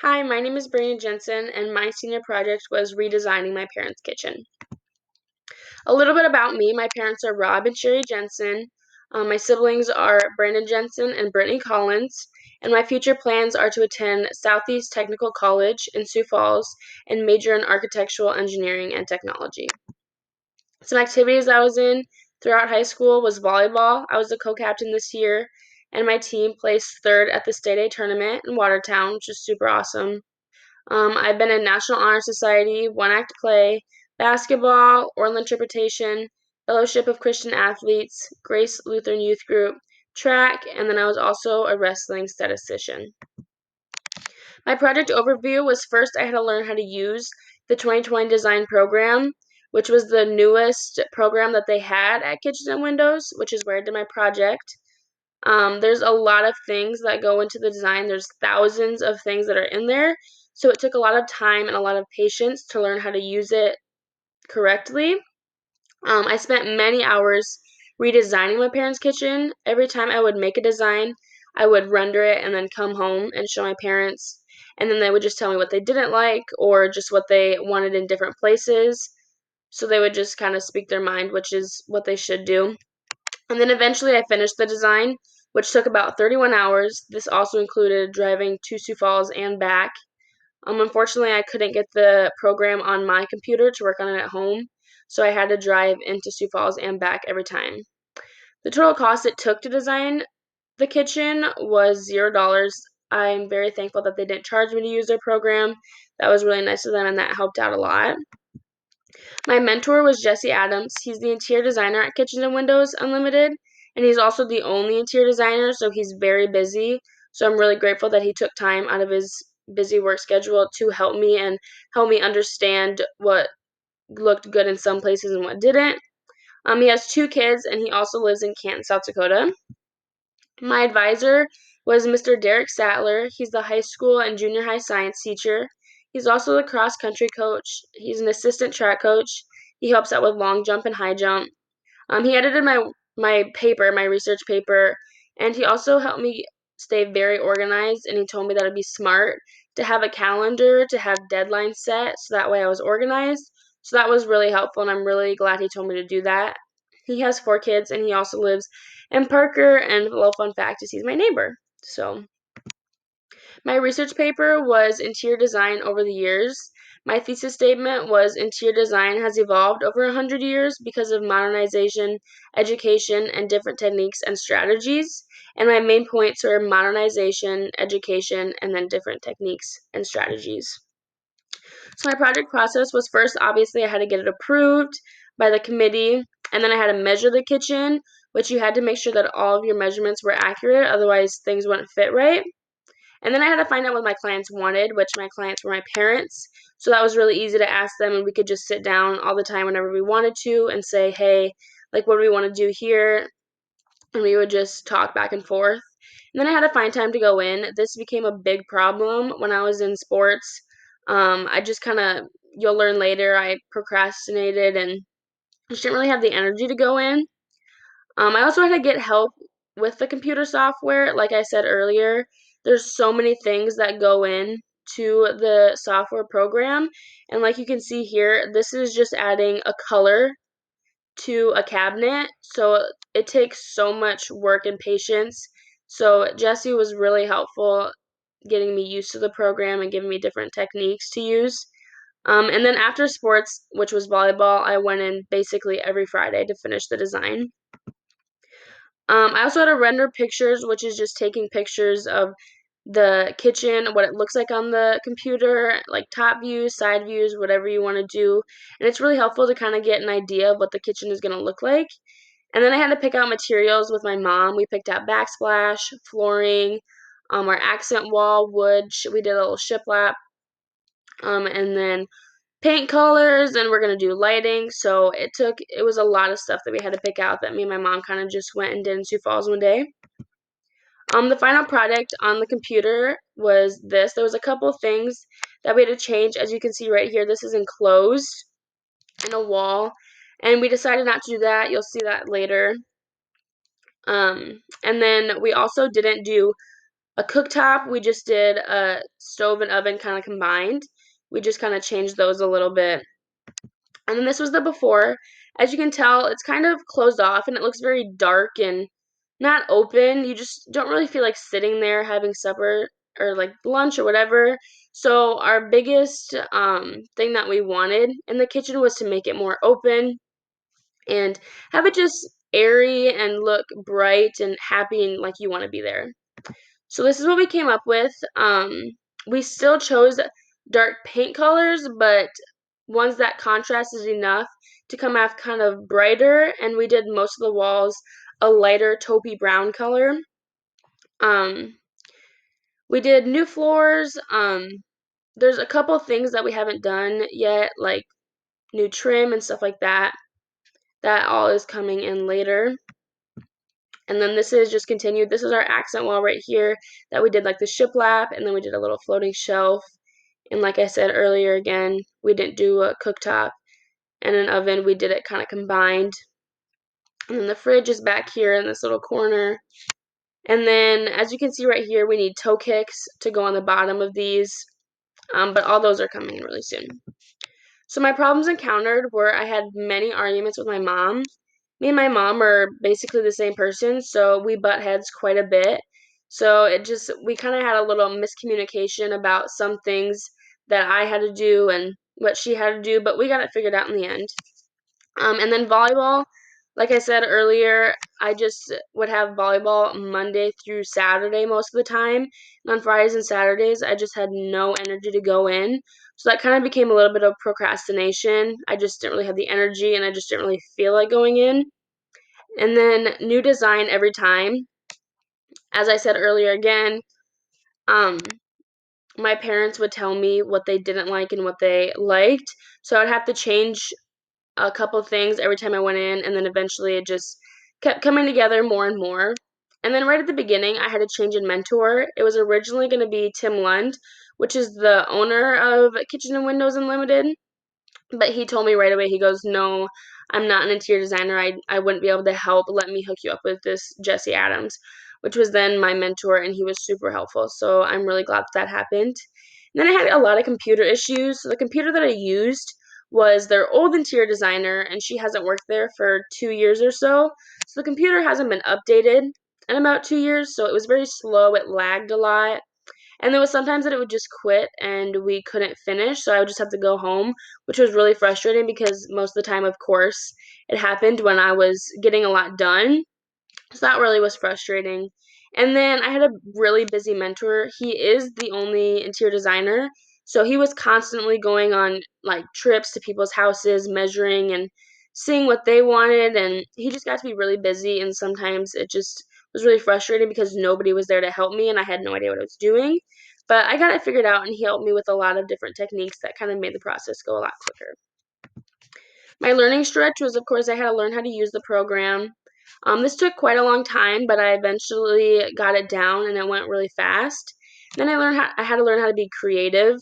Hi, my name is Breana Jensen, and my senior project was redesigning my parents' kitchen. A little bit about me: my parents are Rob and Sherry Jensen. My siblings are Breana Jensen and Brittany Collins, and my future plans are to attend Southeast Technical College in Sioux Falls and major in architectural engineering and technology. Some activities I was in throughout high school was volleyball. I was the co-captain this year, and my team placed third at the State A tournament in Watertown, which is super awesome. I've been in National Honor Society, One Act Play, basketball, oral interpretation, Fellowship of Christian Athletes, Grace Lutheran Youth Group, track, and then I was also a wrestling statistician. My project overview was: first I had to learn how to use the 2020 design program, which was the newest program that they had at Kitchens and Windows, which is where I did my project. There's a lot of things that go into the design. There's thousands of things that are in there. So it took a lot of time and a lot of patience to learn how to use it correctly. I spent many hours redesigning my parents' kitchen. Every time I would make a design, I would render it and then come home and show my parents. And then they would just tell me what they didn't like or just what they wanted in different places. So they would just kind of speak their mind, which is what they should do. And then eventually I finished the design, which took about 31 hours. This also included driving to Sioux Falls and back. Unfortunately, I couldn't get the program on my computer to work on it at home, so I had to drive into Sioux Falls and back every time. The total cost it took to design the kitchen was $0. I'm very thankful that they didn't charge me to use their program. That was really nice of them, and that helped out a lot. My mentor was Jesse Adams. He's the interior designer at Kitchens and Windows Unlimited, and he's also the only interior designer, so he's very busy. So I'm really grateful that he took time out of his busy work schedule to help me and help me understand what looked good in some places and what didn't. He has 2 kids, and he also lives in Canton, South Dakota. My advisor was Mr. Derek Sattler. He's the high school and junior high science teacher. He's also the cross country coach. He's an assistant track coach. He helps out with long jump and high jump. He edited my research paper, and he also helped me stay very organized. And he told me that it'd be smart to have a calendar, to have deadlines set, so that way I was organized. So that was really helpful, and I'm really glad he told me to do that. He has 4 kids, and he also lives in Parker. And a little fun fact is he's my neighbor. So my research paper was interior design over the years. My thesis statement was: interior design has evolved over 100 years because of modernization, education, and different techniques and strategies. And my main points were modernization, education, and then different techniques and strategies. So my project process was: first, obviously, I had to get it approved by the committee, and then I had to measure the kitchen, which you had to make sure that all of your measurements were accurate, otherwise things wouldn't fit right. And then I had to find out what my clients wanted, which my clients were my parents. So that was really easy to ask them, and we could just sit down all the time whenever we wanted to and say, hey, like, what do we want to do here? And we would just talk back and forth. And then I had to find time to go in. This became a big problem when I was in sports. I just kind of, you'll learn later, I procrastinated and just didn't really have the energy to go in. I also had to get help with the computer software. Like I said earlier, there's so many things that go in to the software program. And like you can see here, this is just adding a color to a cabinet. So it takes so much work and patience. So Jesse was really helpful getting me used to the program and giving me different techniques to use. And then after sports, which was volleyball, I went in basically every Friday to finish the design. I also had to render pictures, which is just taking pictures of the kitchen, what it looks like on the computer, like top views, side views, whatever you want to do. And it's really helpful to kind of get an idea of what the kitchen is going to look like. And then I had to pick out materials with my mom. We picked out backsplash, flooring, our accent wall, wood. We did a little shiplap, and then paint colors, and we're going to do lighting. So it was a lot of stuff that we had to pick out that me and my mom kind of just went and did in Sioux Falls one day. The final product on the computer was this. There was a couple of things that we had to change. As you can see right here, this is enclosed in a wall, and we decided not to do that. You'll see that later. And then we also didn't do A cooktop, we just did a stove and oven kind of combined. We just kind of changed those a little bit. And then this was the before. As you can tell, it's kind of closed off and it looks very dark and not open. You just don't really feel like sitting there having supper or like lunch or whatever. So our biggest thing that we wanted in the kitchen was to make it more open and have it just airy and look bright and happy and like you want to be there. So this is what we came up with. We still chose dark paint colors, but ones that contrasted enough to come out kind of brighter, and we did most of the walls a lighter taupey brown color. Um, we did new floors. There's a couple things that we haven't done yet, like new trim and stuff like that. That all is coming in later. And then this is just continued. This is our accent wall right here that we did like the shiplap, and then we did a little floating shelf. And like I said earlier, again, we didn't do a cooktop and an oven. We did it kind of combined. And then the fridge is back here in this little corner. And then as you can see right here, we need toe kicks to go on the bottom of these. But all those are coming in really soon. So my problems encountered were I had many arguments with my mom. Me and my mom are basically the same person, so we butt heads quite a bit. So we kind of had a little miscommunication about some things that I had to do and what she had to do, but we got it figured out in the end. And then volleyball, like I said earlier, I just would have volleyball Monday through Saturday most of the time. And on Fridays and Saturdays, I just had no energy to go in. So that kind of became a little bit of procrastination. I just didn't really have the energy and I just didn't really feel like going in. And then new design every time. As I said earlier again, um, my parents would tell me what they didn't like and what they liked. So I'd have to change a couple things every time I went in, and then eventually it just kept coming together more and more. And then right at the beginning, I had a change in mentor. It was originally going to be Tim Lund, which is the owner of Kitchen and Windows Unlimited. But he told me right away, he goes, "No, I'm not an interior designer. I wouldn't be able to help. Let me hook you up with this Jesse Adams," which was then my mentor, and he was super helpful. So I'm really glad that happened. And then I had a lot of computer issues. So the computer that I used was their old interior designer, and she hasn't worked there for 2 years or so. So the computer hasn't been updated in about 2 years, so it was very slow. It lagged a lot. And there was sometimes that it would just quit and we couldn't finish, so I would just have to go home, which was really frustrating because most of the time, of course, it happened when I was getting a lot done. So that really was frustrating. And then I had a really busy mentor. He is the only interior designer, so he was constantly going on like trips to people's houses, measuring and seeing what they wanted, and he just got to be really busy and sometimes it just was really frustrating because nobody was there to help me and I had no idea what I was doing. But I got it figured out and he helped me with a lot of different techniques that kind of made the process go a lot quicker. My learning stretch was, of course, I had to learn how to use the program. This took quite a long time, but I eventually got it down and it went really fast. Then I had to learn how to be creative.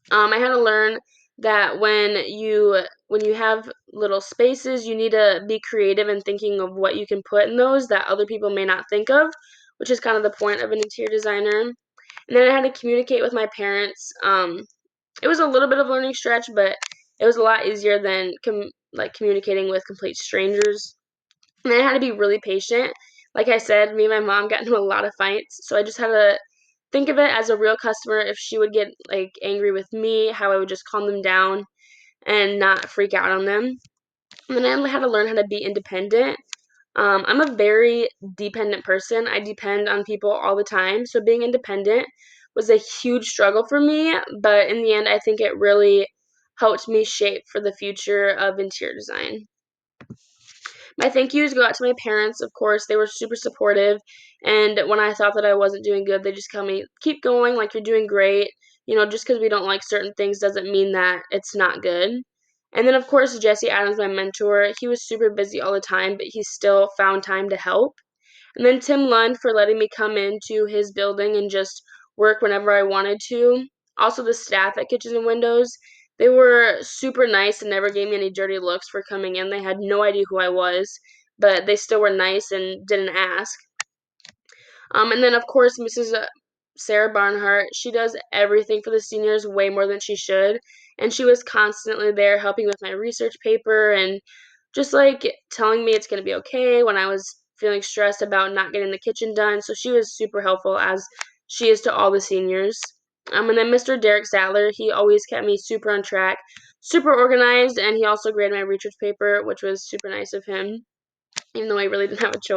I had to learn that when you have little spaces, you need to be creative and thinking of what you can put in those that other people may not think of, which is kind of the point of an interior designer. And then I had to communicate with my parents. It was a little bit of a learning stretch, but it was a lot easier than communicating with complete strangers. And I had to be really patient. Like I said, me and my mom got into a lot of fights, so I just had to think of it as a real customer. If she would get like angry with me, how I would just calm them down and not freak out on them. And then I had to learn how to be independent. I'm a very dependent person. I depend on people all the time. So being independent was a huge struggle for me, but in the end, I think it really helped me shape for the future of interior design. My thank yous go out to my parents, of course. They were super supportive. And when I thought that I wasn't doing good, they just tell me, keep going, like you're doing great. Just because we don't like certain things doesn't mean that it's not good. And then, of course, Jesse Adams, my mentor, he was super busy all the time, but he still found time to help. And then Tim Lund for letting me come into his building and just work whenever I wanted to. Also, the staff at Kitchens and Windows, they were super nice and never gave me any dirty looks for coming in. They had no idea who I was, but they still were nice and didn't ask. And then, of course, Mrs. Sarah Barnhart, she does everything for the seniors way more than she should. And she was constantly there helping with my research paper and just like telling me it's going to be okay when I was feeling stressed about not getting the kitchen done. So she was super helpful, as she is to all the seniors. And then Mr. Derek Sadler, he always kept me super on track, super organized, and he also graded my research paper, which was super nice of him, even though I really didn't have a choice.